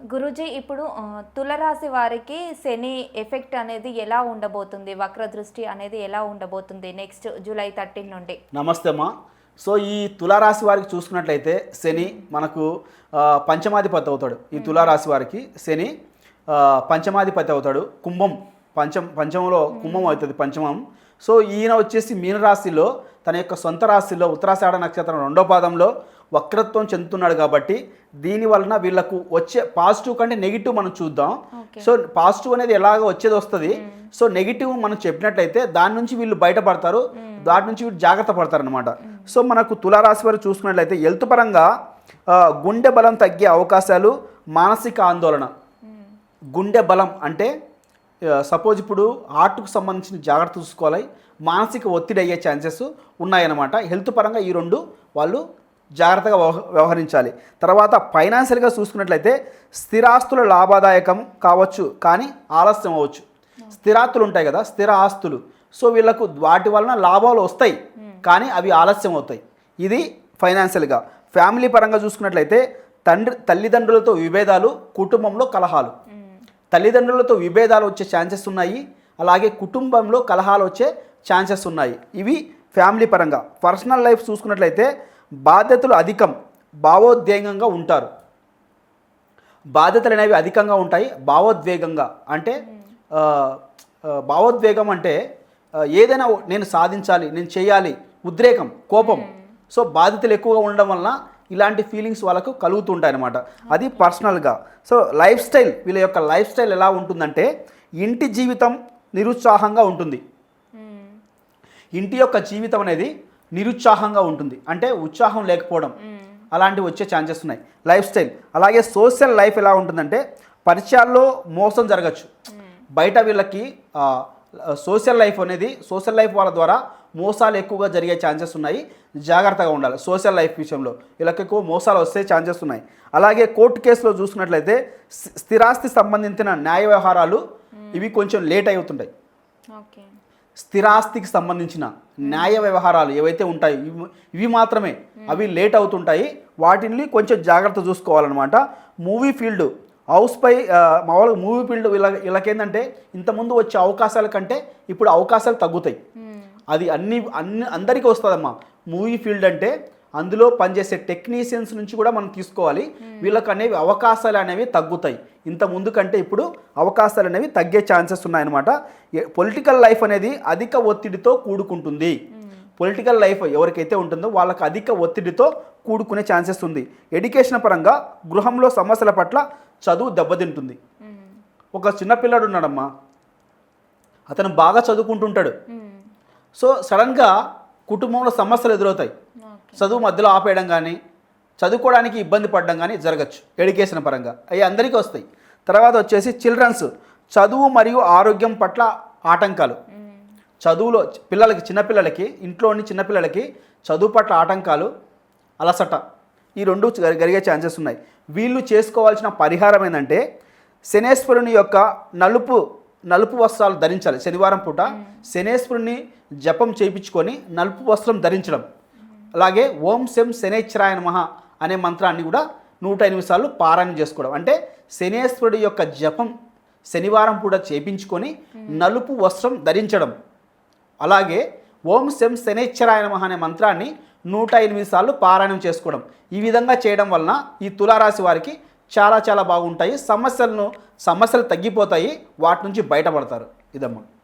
గురూజీ ఇప్పుడు తులరాశి వారికి శని ఎఫెక్ట్ అనేది ఎలా ఉండబోతుంది? వక్ర దృష్టి అనేది ఎలా ఉండబోతుంది నెక్స్ట్ జూలై 13 నుండి? నమస్తే అమ్మా. సో ఈ తులారాశి వారికి చూసుకున్నట్లయితే శని మనకు పంచమాధిపతి అవుతాడు. ఈ తులారాశి వారికి శని పంచమాధిపతి అవుతాడు. కుంభం పంచమంలో కుంభం అవుతుంది పంచమం. సో ఈయన వచ్చేసి మీనరాశిలో తన యొక్క సొంత రాశిలో ఉత్తరాషాఢ నక్షత్రం 2వ పాదంలో వక్రత్వం చెందుతున్నాడు. కాబట్టి దీని వలన వీళ్ళకు వచ్చే పాజిటివ్ కంటే నెగిటివ్ మనం చూద్దాం. సో పాజిటివ్ అనేది ఎలాగ వచ్చేది వస్తుంది. సో నెగిటివ్ మనం చెప్పినట్లయితే దాని నుంచి వీళ్ళు బయటపడతారు, దాని నుంచి వీళ్ళు జాగ్రత్త పడతారు అనమాట. సో మనకు తులారాశి వారు చూసుకున్నట్లయితే హెల్త్ పరంగా గుండె బలం తగ్గే అవకాశాలు, మానసిక ఆందోళన. గుండె బలం అంటే సపోజ్ ఇప్పుడు హార్ట్కు సంబంధించిన జాగ్రత్త చూసుకోవాలి, మానసిక ఒత్తిడి అయ్యే ఛాన్సెస్ ఉన్నాయన్నమాట. హెల్త్ పరంగా ఈ రెండు వాళ్ళు జాగ్రత్తగా వ్యవహరించాలి. తర్వాత ఫైనాన్షియల్గా చూసుకున్నట్లయితే స్థిరాస్తుల లాభదాయకం కావచ్చు, కానీ ఆలస్యం అవ్వచ్చు. స్థిరాస్తులు ఉంటాయి కదా, స్థిర ఆస్తులు. సో వీళ్ళకు వాటి వలన లాభాలు వస్తాయి, కానీ అవి ఆలస్యం అవుతాయి. ఇది ఫైనాన్షియల్గా. ఫ్యామిలీ పరంగా చూసుకున్నట్లయితే తల్లిదండ్రులతో విభేదాలు, కుటుంబంలో కలహాలు. తల్లిదండ్రులతో విభేదాలు వచ్చే ఛాన్సెస్ ఉన్నాయి, అలాగే కుటుంబంలో కలహాలు వచ్చే ఛాన్సెస్ ఉన్నాయి. ఇవి ఫ్యామిలీ పరంగా. పర్సనల్ లైఫ్ చూసుకున్నట్లయితే బాధ్యతలు అధికం, భావోద్వేగంగా ఉంటారు. బాధ్యతలు అనేవి అధికంగా ఉంటాయి. భావోద్వేగంగా అంటే భావోద్వేగం అంటే ఏదైనా నేను సాధించాలి, నేను చేయాలి, ఉద్రేకం, కోపం. సో బాధ్యతలు ఎక్కువగా ఉండడం వలన ఇలాంటి ఫీలింగ్స్ వాళ్ళకు కలుగుతుంటాయి అన్నమాట. అది పర్సనల్గా. సో లైఫ్ స్టైల్, వీళ్ళ యొక్క లైఫ్ స్టైల్ ఎలా ఉంటుందంటే ఇంటి జీవితం నిరుత్సాహంగా ఉంటుంది. ఇంటి యొక్క జీవితం అనేది నిరుత్సాహంగా ఉంటుంది, అంటే ఉత్సాహం లేకపోవడం, అలాంటివి వచ్చే ఛాన్సెస్ ఉన్నాయి. Life style. అలాగే సోషల్ లైఫ్ ఎలా ఉంటుందంటే పరిచయాల్లో మోసం జరగచ్చు. బయట వీళ్ళకి సోషల్ లైఫ్ అనేది, సోషల్ లైఫ్ వాళ్ళ ద్వారా మోసాలు ఎక్కువగా జరిగే ఛాన్సెస్ ఉన్నాయి. జాగ్రత్తగా ఉండాలి సోషల్ లైఫ్ విషయంలో. వీళ్ళకి ఎక్కువ మోసాలు వస్తే ఛాన్సెస్ ఉన్నాయి. అలాగే కోర్టు కేసులో చూసుకున్నట్లయితే స్థిరాస్తి సంబంధించిన న్యాయ వ్యవహారాలు ఇవి కొంచెం లేట్ అవుతుంటాయి. స్థిరాస్తికి సంబంధించిన న్యాయ వ్యవహారాలు ఏవైతే ఉంటాయో ఇవి మాత్రమే అవి లేట్ అవుతుంటాయి. వాటిని కొంచెం జాగ్రత్త చూసుకోవాలన్నమాట. మూవీ ఫీల్డ్, హౌస్పై మామూలుగా మూవీ ఫీల్డ్ వీళ్ళకేంటంటే ఇంతకుముందు వచ్చే అవకాశాల కంటే ఇప్పుడు అవకాశాలు తగ్గుతాయి. అది అందరికీ వస్తుందమ్మా. మూవీ ఫీల్డ్ అంటే అందులో పనిచేసే టెక్నీషియన్స్ నుంచి కూడా మనం తీసుకోవాలి. వీళ్ళకి అనేవి అవకాశాలు అనేవి తగ్గుతాయి. ఇంత ముందు కంటే ఇప్పుడు అవకాశాలు అనేవి తగ్గే ఛాన్సెస్ ఉన్నాయన్నమాట. పొలిటికల్ లైఫ్ అనేది అధిక ఒత్తిడితో కూడుకుంటుంది. పొలిటికల్ లైఫ్ ఎవరికైతే ఉంటుందో వాళ్ళకి అధిక ఒత్తిడితో కూడుకునే ఛాన్సెస్ ఉంది. ఎడ్యుకేషన్ పరంగా గృహంలో సమస్యల పట్ల చదువు దెబ్బతింటుంది. ఒక చిన్నపిల్లాడు ఉన్నాడమ్మా, అతను బాగా చదువుకుంటుంటాడు. సో సడన్గా కుటుంబంలో సమస్యలు ఎదురవుతాయి. చదువు మధ్యలో ఆపేయడం కానీ, చదువుకోవడానికి ఇబ్బంది పడడం కానీ జరగచ్చు. ఎడ్యుకేషన్ పరంగా అవి అందరికీ వస్తాయి. తర్వాత వచ్చేసి చిల్డ్రన్స్, చదువు మరియు ఆరోగ్యం పట్ల ఆటంకాలు. చదువులో పిల్లలకి, చిన్నపిల్లలకి, ఇంట్లోని చిన్నపిల్లలకి చదువు పట్ల ఆటంకాలు, అలసట, ఈ రెండు జరిగే ఛాన్సెస్ ఉన్నాయి. వీళ్ళు చేసుకోవాల్సిన పరిహారం ఏంటంటే శనేశ్వరుని యొక్క నలుపు వస్త్రాలు ధరించాలి. శనివారం పూట శనేశ్వరుని జపం చేయించుకొని నలుపు వస్త్రం ధరించడం. అలాగే ఓం శం శనేశ్వరాయ నమః అనే మంత్రాన్ని కూడా 108 సార్లు పారాయణం చేసుకోవడం. అంటే శనేశ్వరుడి యొక్క జపం శనివారం పూట చేయించుకొని నలుపు వస్త్రం ధరించడం. అలాగే ఓం శం శనేశ్వరాయ నమః అనే మంత్రాన్ని 108 సార్లు పారాయణం చేసుకోవడం. ఈ విధంగా చేయడం వలన ఈ తులారాశి వారికి చాలా బాగుంటాయి. సమస్యలు తగ్గిపోతాయి, వాటి నుంచి బయటపడతారు. ఇదమ్మా.